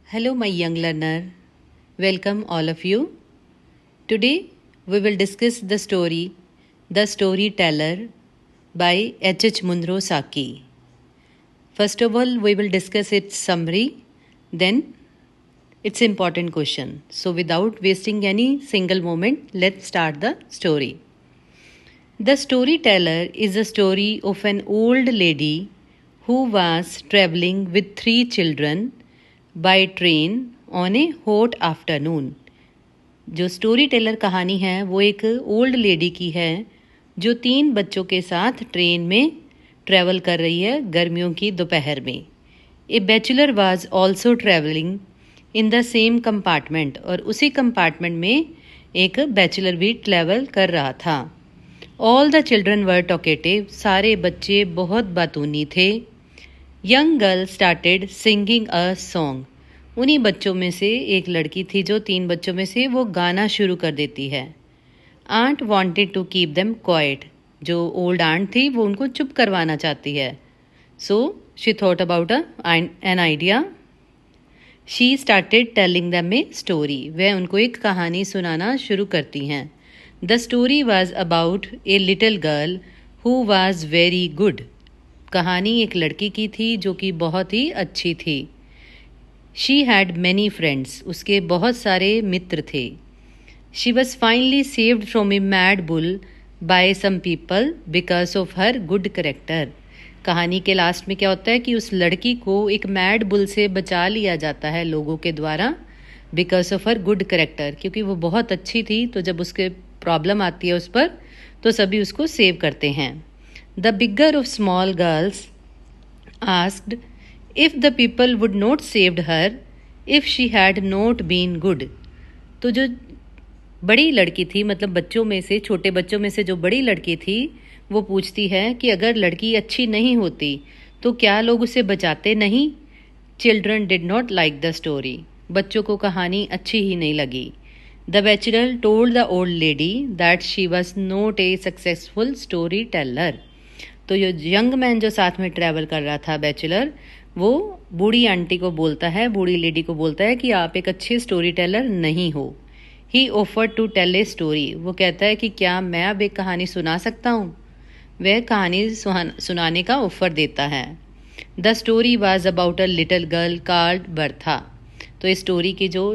Hello, my young learner. Welcome, all of you. Today, we will discuss the story The Storyteller by H. Munro Saki. First of all, we will discuss its summary, then its important question. So, without wasting any single moment, let's start the story. The Storyteller is a story of an old lady who was traveling with 3 children by train on a hot afternoon. जो story teller कहानी है वो एक old lady की है जो 3 बच्चों के साथ ट्रेन में ट्रैवल कर रही है गर्मियों की दोपहर में. A bachelor was also travelling in the same compartment, और उसी कंपार्टमेंट में एक बैचलर भी ट्रैवल कर रहा था. All the children were talkative, सारे बच्चे बहुत बातूनी थे. Young girl started singing a song, उन्हीं बच्चों में से एक लड़की थी जो 3 बच्चों में से वो गाना शुरू कर देती है. Aunt wanted to keep them quiet, जो ओल्ड आंट थी वो उनको चुप करवाना चाहती है. So she thought about an idea. She started telling them a story, वह उनको एक कहानी सुनाना शुरू करती हैं. The story was about a little girl who was very good. कहानी एक लड़की की थी जो कि बहुत ही अच्छी थी. शी हैड मैनी फ्रेंड्स, उसके बहुत सारे मित्र थे. She was finally saved from a mad bull by some people because of her good character. कहानी के लास्ट में क्या होता है कि उस लड़की को एक मैड बुल से बचा लिया जाता है लोगों के द्वारा, because of her good character, क्योंकि वो बहुत अच्छी थी. तो जब उसके प्रॉब्लम आती है उस पर तो सभी उसको सेव करते हैं. The bigger of small girls asked if the people would not saved her if she had not been good. तो जो बड़ी लड़की थी, मतलब बच्चों में से, छोटे बच्चों में से जो बड़ी लड़की थी, वो पूछती है कि अगर लड़की अच्छी नहीं होती तो क्या लोग उसे बचाते नहीं. Children did not like the story, बच्चों को कहानी अच्छी ही नहीं लगी. The bachelor told the old lady that she was not a successful story teller. तो ये यंग मैन जो साथ में ट्रैवल कर रहा था, बैचलर, वो बूढ़ी आंटी को बोलता है, बूढ़ी लेडी को बोलता है कि आप एक अच्छे स्टोरी टेलर नहीं हो. He offer to tell a story, वो कहता है कि क्या मैं अब एक कहानी सुना सकता हूँ. वह कहानी सुनाने का ऑफर देता है. The story was about a little girl called Bertha. तो इस स्टोरी की जो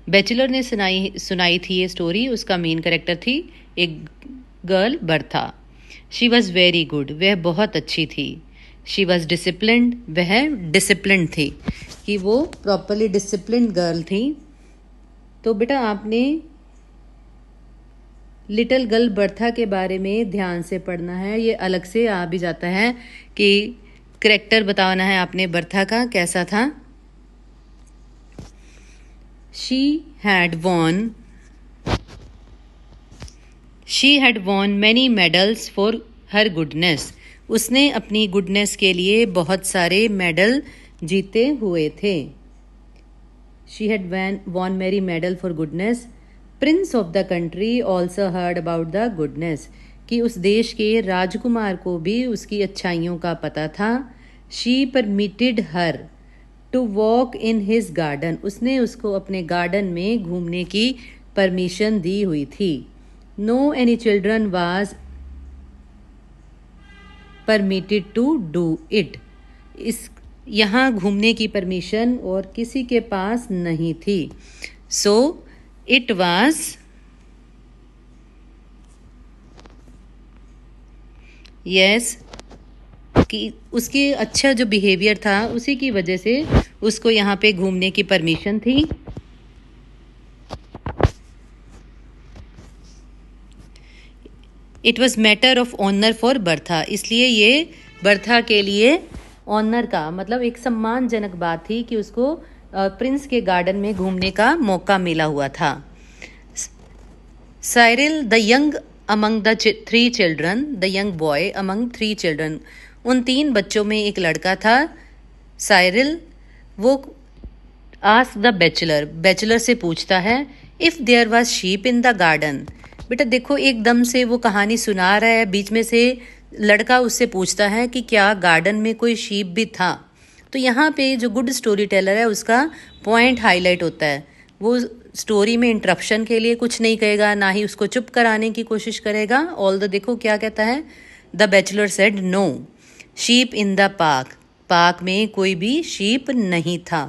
बैचलर ने सुनाई थी, ये स्टोरी, उसका मेन कैरेक्टर थी एक girl Bertha. She was very good, वह बहुत अच्छी थी. शी वॉज डिसिप्लिन्ड, वह डिसिप्लिन थी, कि वो प्रॉपरली डिसिप्लिन्ड गर्ल थी. तो बेटा आपने लिटिल गर्ल बर्था के बारे में ध्यान से पढ़ना है. ये अलग से आ भी जाता है कि करेक्टर बताना है आपने बर्था का कैसा था. She had won many medals for her goodness. उसने अपनी गुडनेस के लिए बहुत सारे मेडल जीते हुए थे. She had won many medal for goodness. Prince of the country also heard about the goodness, कि उस देश के राजकुमार को भी उसकी अच्छाइयों का पता था. She permitted her to walk in his garden, उसने उसको अपने गार्डन में घूमने की परमिशन दी हुई थी. No any children was permitted to do it. इस यहाँ घूमने की परमिशन और किसी के पास नहीं थी. सो इट वाज यस, कि उसके अच्छा जो बिहेवियर था उसी की वजह से उसको यहाँ पे घूमने की परमिशन थी. It was matter of honour for Bertha, इसलिए ये बर्था के लिए ऑनर का मतलब एक सम्मानजनक बात थी कि उसको प्रिंस के गार्डन में घूमने का मौका मिला हुआ था. Cyril the young among the 3 children, the young boy among 3 children, उन 3 बच्चों में एक लड़का था साइरिल. वो आस्क द बैचलर से पूछता है if there was sheep in the garden. बेटा देखो, एकदम से वो कहानी सुना रहा है, बीच में से लड़का उससे पूछता है कि क्या गार्डन में कोई शीप भी था. तो यहाँ पे जो गुड स्टोरी टेलर है उसका पॉइंट हाईलाइट होता है। वो स्टोरी में इंटरप्शन के लिए कुछ नहीं कहेगा, ना ही उसको चुप कराने की कोशिश करेगा। ऑल द देखो क्या कहता है, the bachelor said no sheep in the park, park में कोई भी शीप नहीं था।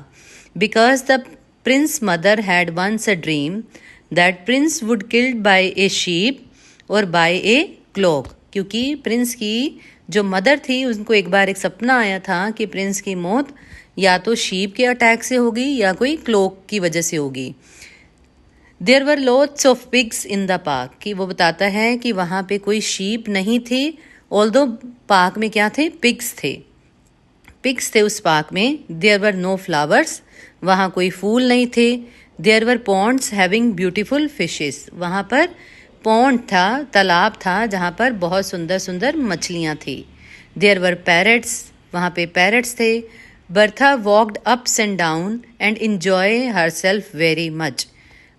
Because the prince mother had once a dream that prince would killed by a sheep और बाय ए क्लॉक, क्योंकि प्रिंस की जो मदर थी उनको एक बार एक सपना आया था कि प्रिंस की मौत या तो शीप के अटैक से होगी या कोई क्लॉक की वजह से होगी। There were lots of pigs in the park, कि वो बताता है कि वहाँ पे कोई शीप नहीं थी, ऑल्दो पार्क में क्या थे, पिग्स थे, पिग्स थे उस पार्क में। देयर वर नो फ्लावर्स, वहाँ कोई फूल नहीं थे। There were ponds having beautiful fishes, वहाँ पर पॉन्ड था, तालाब था जहाँ पर बहुत सुंदर सुंदर मछलियाँ थी। देयर वर पैरट्स, वहाँ पे पैरट्स थे। Bertha walked ups and down and enjoy her self very much,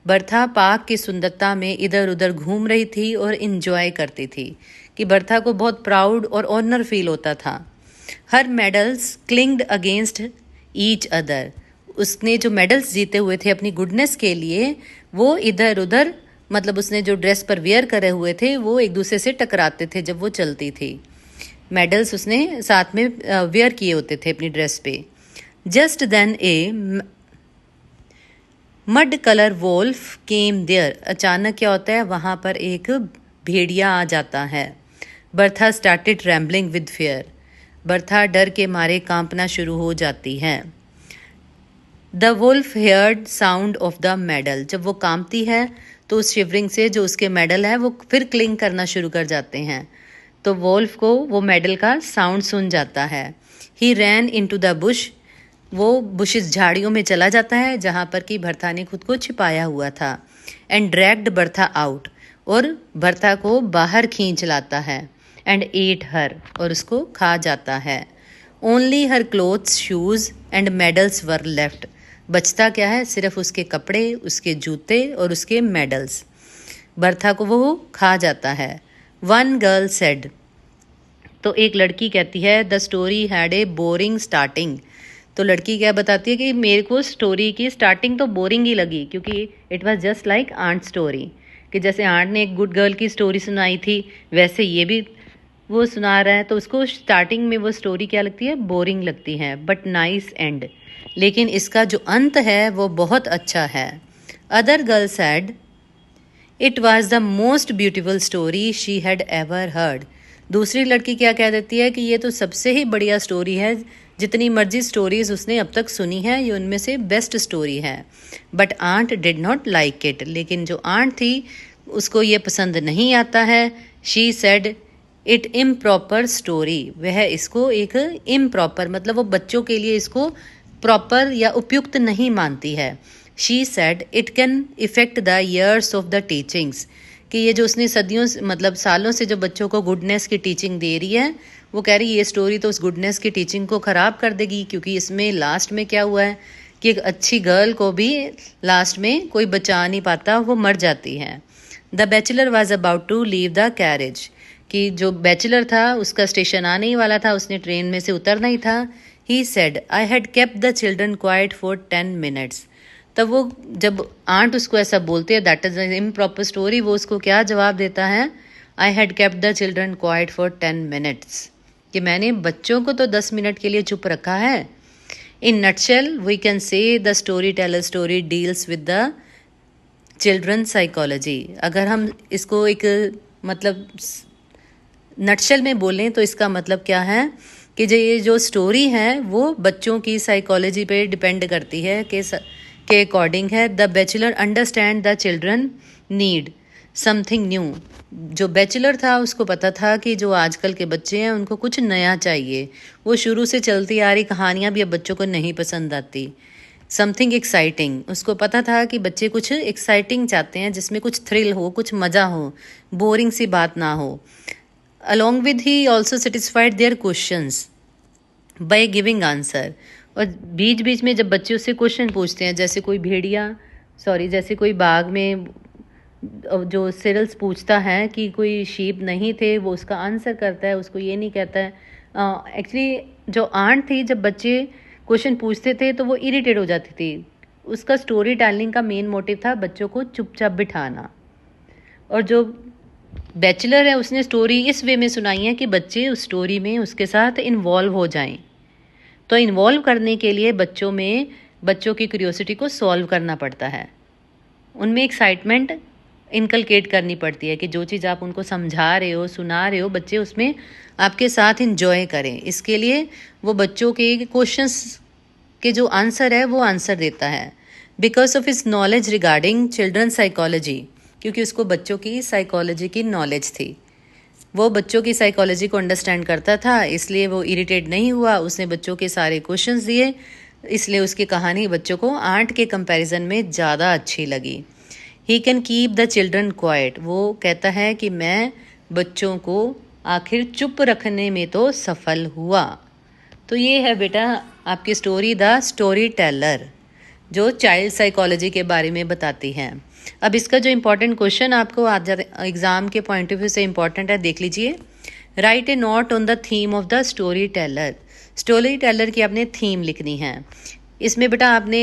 Bertha park की सुंदरता में इधर उधर घूम रही थी और इंजॉय करती थी, कि बर्था को बहुत प्राउड और ऑनर फील होता था। हर मेडल्स क्लिंग्ड अगेंस्ट ईच अदर, उसने जो मेडल्स जीते हुए थे अपनी गुडनेस के लिए, वो इधर उधर मतलब उसने जो ड्रेस पर वेयर करे हुए थे वो एक दूसरे से टकराते थे जब वो चलती थी। मेडल्स उसने साथ में वेयर किए होते थे अपनी ड्रेस पे। Just then a mud colour wolf came there, अचानक क्या होता है, वहाँ पर एक भेड़िया आ जाता है। Bertha started rambling with fear, Bertha डर के मारे कांपना शुरू हो जाती है। The wolf heard sound of the medal, जब वो कांपती है तो उस शिवरिंग से जो उसके मेडल है वो फिर क्लिंग करना शुरू कर जाते हैं, तो वोल्फ को वो मेडल का साउंड सुन जाता है। ही रैन इनटू द बुश, वो बुशेस झाड़ियों में चला जाता है जहाँ पर कि बर्था ने खुद को छिपाया हुआ था। एंड ड्रैग्ड बर्था आउट, और बर्था को बाहर खींच लाता है। एंड एट हर, और उसको खा जाता है। Only her clothes shoes and medals were left, बचता क्या है, सिर्फ उसके कपड़े, उसके जूते और उसके मेडल्स। बर्था को वो खा जाता है। वन गर्ल सेड, तो एक लड़की कहती है, the story had a boring starting, तो लड़की क्या बताती है कि मेरे को स्टोरी की स्टार्टिंग तो बोरिंग ही लगी, क्योंकि it was just like aunt story, कि जैसे आंट ने एक गुड गर्ल की स्टोरी सुनाई थी वैसे ये भी वो सुना रहा है, तो उसको स्टार्टिंग में वो स्टोरी क्या लगती है, बोरिंग लगती है। बट नाइस एंड, लेकिन इसका जो अंत है वो बहुत अच्छा है। Other girl said it was the most beautiful story she had ever heard, दूसरी लड़की क्या कह देती है कि ये तो सबसे ही बढ़िया स्टोरी है, जितनी मर्जी स्टोरीज उसने अब तक सुनी है ये उनमें से बेस्ट स्टोरी है। But aunt did not like it, लेकिन जो आंट थी उसको ये पसंद नहीं आता है। She said it improper story, वह इसको एक इम्प्रॉपर मतलब वो बच्चों के लिए इसको प्रॉपर या उपयुक्त नहीं मानती है। She said it can effect the years of the teachings, कि ये जो उसने सदियों मतलब सालों से जो बच्चों को गुडनेस की टीचिंग दे रही है, वो कह रही है ये स्टोरी तो उस गुडनेस की टीचिंग को ख़राब कर देगी, क्योंकि इसमें लास्ट में क्या हुआ है कि एक अच्छी गर्ल को भी लास्ट में कोई बचा नहीं पाता, वो मर जाती है। The bachelor was about to leave the carriage, कि जो बैचलर था उसका स्टेशन आने ही वाला था, उसने ट्रेन में से उतरना ही था। He said I had kept the children quiet for 10 minutes, तब वो जब आंट उसको ऐसा बोलते हैं दैट इज इम्प्रॉपर स्टोरी, वो उसको क्या जवाब देता है, I had kept the children quiet for 10 minutes, कि मैंने बच्चों को तो 10 मिनट के लिए चुप रखा है। In nutshell we can say the story teller story deals with the children psychology, अगर हम इसको एक मतलब नटशेल में बोलें तो इसका मतलब क्या है कि ये जो स्टोरी है वो बच्चों की साइकोलॉजी पे डिपेंड करती है के अकॉर्डिंग है। The bachelor understand the children need something new, जो बैचलर था उसको पता था कि जो आजकल के बच्चे हैं उनको कुछ नया चाहिए, वो शुरू से चलती आ रही कहानियाँ भी अब बच्चों को नहीं पसंद आती। समथिंग एक्साइटिंग, उसको पता था कि बच्चे कुछ एक्साइटिंग चाहते हैं जिसमें कुछ थ्रिल हो, कुछ मज़ा हो, बोरिंग सी बात ना हो। Along with he also satisfied their questions by giving answer, और बीच बीच में जब बच्चे उससे क्वेश्चन पूछते हैं, जैसे कोई जैसे कोई बाग में जो सिरल्स पूछता है कि कोई शीप नहीं थे, वो उसका आंसर करता है, उसको ये नहीं कहता है। एक्चुअली जो आंट थी जब बच्चे क्वेश्चन पूछते थे तो वो इरिटेट हो जाती थी। उसका स्टोरी टेलिंग का मेन मोटिव था बच्चों को चुपचाप बिठाना। और जो बैचलर है उसने स्टोरी इस वे में सुनाई है कि बच्चे उस स्टोरी में उसके साथ इन्वॉल्व हो जाएं। तो इन्वॉल्व करने के लिए बच्चों की क्यूरियोसिटी को सॉल्व करना पड़ता है, उनमें एक्साइटमेंट इनकलकेट करनी पड़ती है कि जो चीज़ आप उनको समझा रहे हो, सुना रहे हो, बच्चे उसमें आपके साथ इंजॉय करें। इसके लिए वो बच्चों के क्वेश्चंस के जो आंसर है वो आंसर देता है because of his knowledge regarding children psychology, क्योंकि उसको बच्चों की साइकोलॉजी की नॉलेज थी। वो बच्चों की साइकोलॉजी को अंडरस्टैंड करता था, इसलिए वो इरिटेट नहीं हुआ। उसने बच्चों के सारे क्वेश्चंस दिए, इसलिए उसकी कहानी बच्चों को आंट के कंपैरिजन में ज़्यादा अच्छी लगी। He can keep the children quite, वो कहता है कि मैं बच्चों को आखिर चुप रखने में तो सफल हुआ। तो ये है बेटा आपकी स्टोरी द स्टोरी टेलर, जो चाइल्ड साइकोलॉजी के बारे में बताती है। अब इसका जो इम्पोर्टेंट क्वेश्चन आपको आज एग्जाम के पॉइंट ऑफ व्यू से इम्पोर्टेंट है, देख लीजिए। Right A note on the theme of the story teller. Story teller की आपने थीम लिखनी है। इसमें बेटा आपने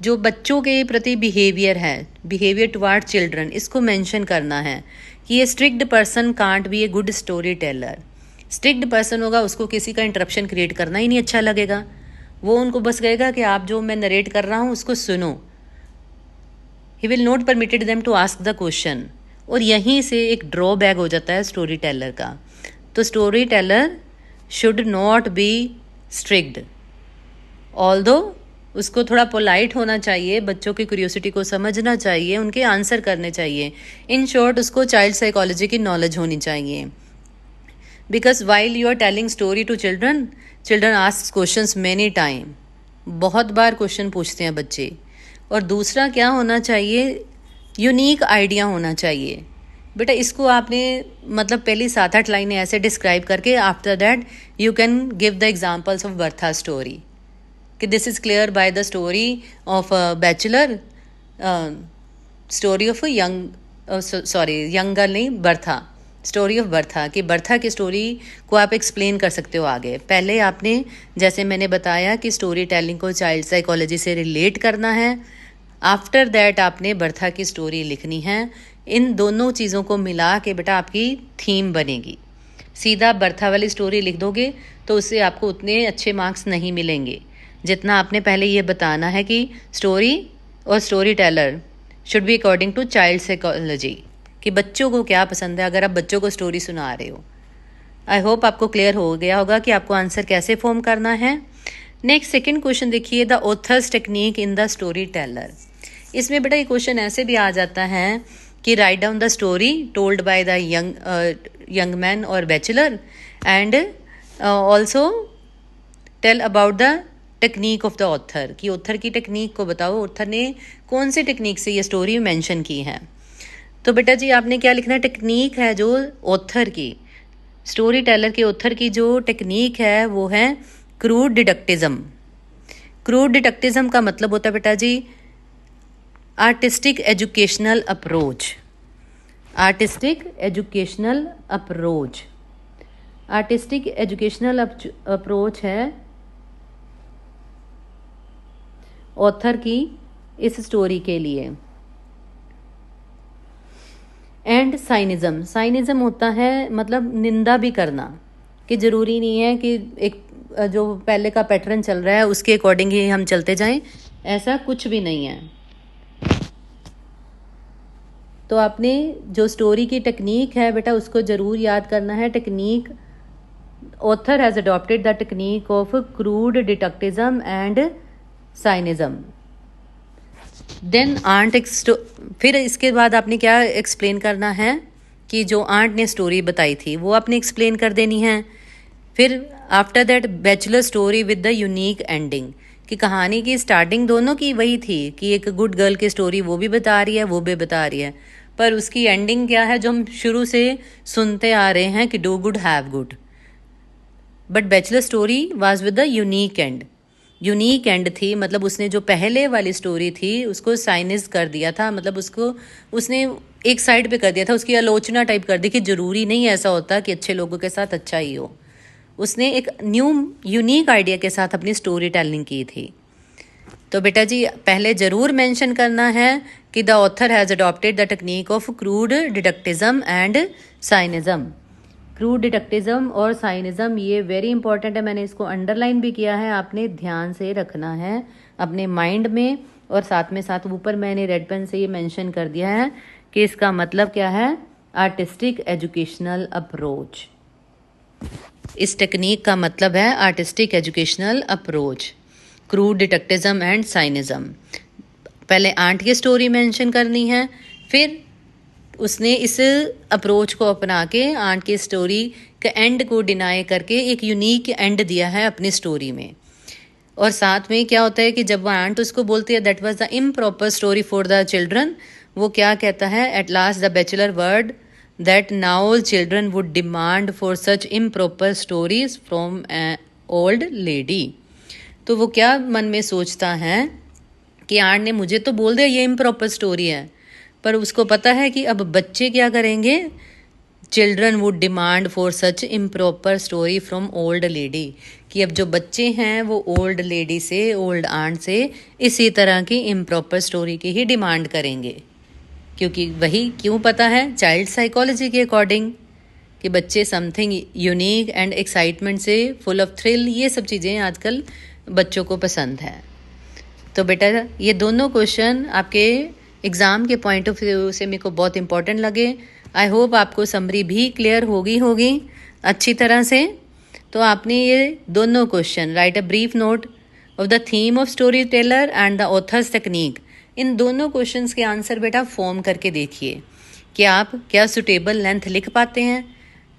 जो बच्चों के प्रति बिहेवियर है, बिहेवियर टुवार्ड चिल्ड्रन, इसको मेंशन करना है कि ये strict person can't be a good story teller. Strict person होगा, उसको किसी का इंटरप्शन क्रिएट करना ही नहीं अच्छा लगेगा। वो उनको बस कहेगा कि आप जो मैं नरेट कर रहा हूँ उसको सुनो। He will not permitted them to ask the question. और यहीं से एक ड्रॉबैक हो जाता है स्टोरी टेलर का। तो story teller should not be strict, although उसको थोड़ा पोलाइट होना चाहिए, बच्चों की क्यूरियोसिटी को समझना चाहिए, उनके आंसर करने चाहिए। इन शॉर्ट उसको चाइल्ड साइकोलॉजी की नॉलेज होनी चाहिए। Because while you are telling story to children, children ask questions many time, बहुत बार क्वेश्चन पूछते हैं बच्चे। और दूसरा क्या होना चाहिए, यूनिक आइडिया होना चाहिए। बेटा इसको आपने मतलब पहली 7-8 लाइनें ऐसे डिस्क्राइब करके after that you can give the examples of Bertha story कि this is clear by the story of bachelor, story of young girl नहीं, बर्था, स्टोरी ऑफ बर्था, कि बर्था की स्टोरी को आप एक्सप्लेन कर सकते हो आगे। पहले आपने जैसे मैंने बताया कि स्टोरी टेलिंग को चाइल्ड साइकोलॉजी से रिलेट करना है, आफ्टर दैट आपने बर्था की स्टोरी लिखनी है। इन दोनों चीज़ों को मिला के बेटा आपकी थीम बनेगी। सीधा बर्था वाली स्टोरी लिख दोगे तो उससे आपको उतने अच्छे मार्क्स नहीं मिलेंगे जितना आपने पहले ये बताना है कि स्टोरी और story teller should be according to child psychology, कि बच्चों को क्या पसंद है अगर आप बच्चों को स्टोरी सुना रहे हो। आई होप आपको क्लियर हो गया होगा कि आपको आंसर कैसे फॉर्म करना है। नेक्स्ट सेकंड क्वेश्चन देखिए, the author's technique in the story Taylor. इसमें बेटा ये क्वेश्चन ऐसे भी आ जाता है कि write down the story told by the young man और bachelor and also tell about the technique of the author, कि ऑथर की टेक्निक को बताओ, ऑथर ने कौन सी टेक्निक से ये स्टोरी मेंशन की है। तो बेटा जी आपने क्या लिखना है, टेक्निक है जो ऑथर की, स्टोरी टेलर के ऑथर की जो टेक्निक है वो है क्रूड डिडक्टिज्म। क्रूड डिडक्टिज्म का मतलब होता है बेटा जी artistic educational approach. Artistic educational approach, artistic educational approach है ऑथर की इस स्टोरी के लिए। एंड साइनिज्म, साइनिज्म होता है मतलब निंदा भी करना, कि ज़रूरी नहीं है कि एक जो पहले का पैटर्न चल रहा है उसके अकॉर्डिंग ही हम चलते जाएं, ऐसा कुछ भी नहीं है। तो आपने जो स्टोरी की टेक्निक है बेटा उसको ज़रूर याद करना है। Technique, author has adopted the technique of crude didacticism and cynicism. Then aunt, फिर इसके बाद आपने क्या एक्सप्लेन करना है कि जो आंट ने स्टोरी बताई थी वो आपने एक्सप्लेन कर देनी है। फिर after that bachelor story with the unique ending, कि कहानी की स्टार्टिंग दोनों की वही थी कि एक गुड गर्ल की स्टोरी वो भी बता रही है, वो भी बता रही है, पर उसकी एंडिंग क्या है जो हम शुरू से सुनते आ रहे हैं कि do good have good. But bachelor story was with the unique and, unique and थी, मतलब उसने जो पहले वाली स्टोरी थी उसको साइनिज कर दिया था, मतलब उसको उसने एक साइड पे कर दिया था, उसकी आलोचना टाइप कर दी कि ज़रूरी नहीं ऐसा होता कि अच्छे लोगों के साथ अच्छा ही हो। उसने एक न्यू यूनिक आइडिया के साथ अपनी स्टोरी टेलिंग की थी। तो बेटा जी पहले ज़रूर मेंशन करना है कि the author has adopted the technique of crude didacticism and cynicism. Crude didacticism और साइनिज्म ये वेरी इंपॉर्टेंट है, मैंने इसको अंडरलाइन भी किया है, आपने ध्यान से रखना है अपने माइंड में। और साथ में साथ ऊपर मैंने रेड पेन से ये मेंशन कर दिया है कि इसका मतलब क्या है, आर्टिस्टिक एजुकेशनल अप्रोच। इस टेक्निक का मतलब है artistic educational approach, crude didacticism and cynicism. पहले आंट की स्टोरी मेंशन करनी है, फिर उसने इस अप्रोच को अपना के आंट की स्टोरी के एंड को डिनाई करके एक यूनिक एंड दिया है अपनी स्टोरी में। और साथ में क्या होता है कि जब वो आंट उसको बोलती है that was the improper story for the children, वो क्या कहता है, at last the bachelor word that now children would demand for such improper stories from old lady. तो वो क्या मन में सोचता है कि आंट ने मुझे तो बोल दिया ये इम्प्रॉपर स्टोरी है, पर उसको पता है कि अब बच्चे क्या करेंगे, children would demand for such improper story from old lady, कि अब जो बच्चे हैं वो ओल्ड लेडी से, ओल्ड आंट से इसी तरह की इम्प्रॉपर स्टोरी की ही डिमांड करेंगे। क्योंकि वही क्यों पता है, चाइल्ड साइकोलॉजी के अकॉर्डिंग, कि बच्चे समथिंग यूनिक एंड एक्साइटमेंट से फुल ऑफ थ्रिल, ये सब चीज़ें आजकल बच्चों को पसंद है। तो बेटा ये दोनों क्वेश्चन आपके एग्ज़ाम के पॉइंट ऑफ व्यू से मेरे को बहुत इंपॉर्टेंट लगे। आई होप आपको समरी भी क्लियर होगी अच्छी तरह से। तो आपने ये दोनों question, write a brief note of the theme of story teller and the author's technique, इन दोनों क्वेश्चंस के आंसर बेटा फॉर्म करके देखिए कि आप क्या सुटेबल लेंथ लिख पाते हैं,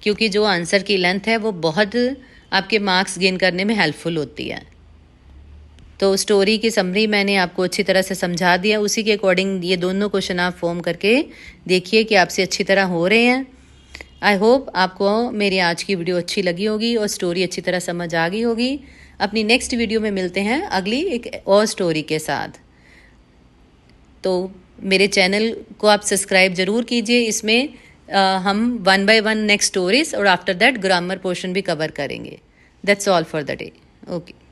क्योंकि जो आंसर की लेंथ है वो बहुत आपके मार्क्स गेन करने में हेल्पफुल होती है। तो स्टोरी की समरी मैंने आपको अच्छी तरह से समझा दिया, उसी के अकॉर्डिंग ये दोनों क्वेश्चन आप फॉर्म करके देखिए कि आपसे अच्छी तरह हो रहे हैं। आई होप आपको मेरी आज की वीडियो अच्छी लगी होगी और स्टोरी अच्छी तरह समझ आ गई होगी। अपनी नेक्स्ट वीडियो में मिलते हैं अगली एक और स्टोरी के साथ। तो मेरे चैनल को आप सब्सक्राइब ज़रूर कीजिए, इसमें हम 1 by 1 नेक्स्ट स्टोरीज और आफ्टर दैट ग्रामर पोर्शन भी कवर करेंगे। That's all for the day. Okay.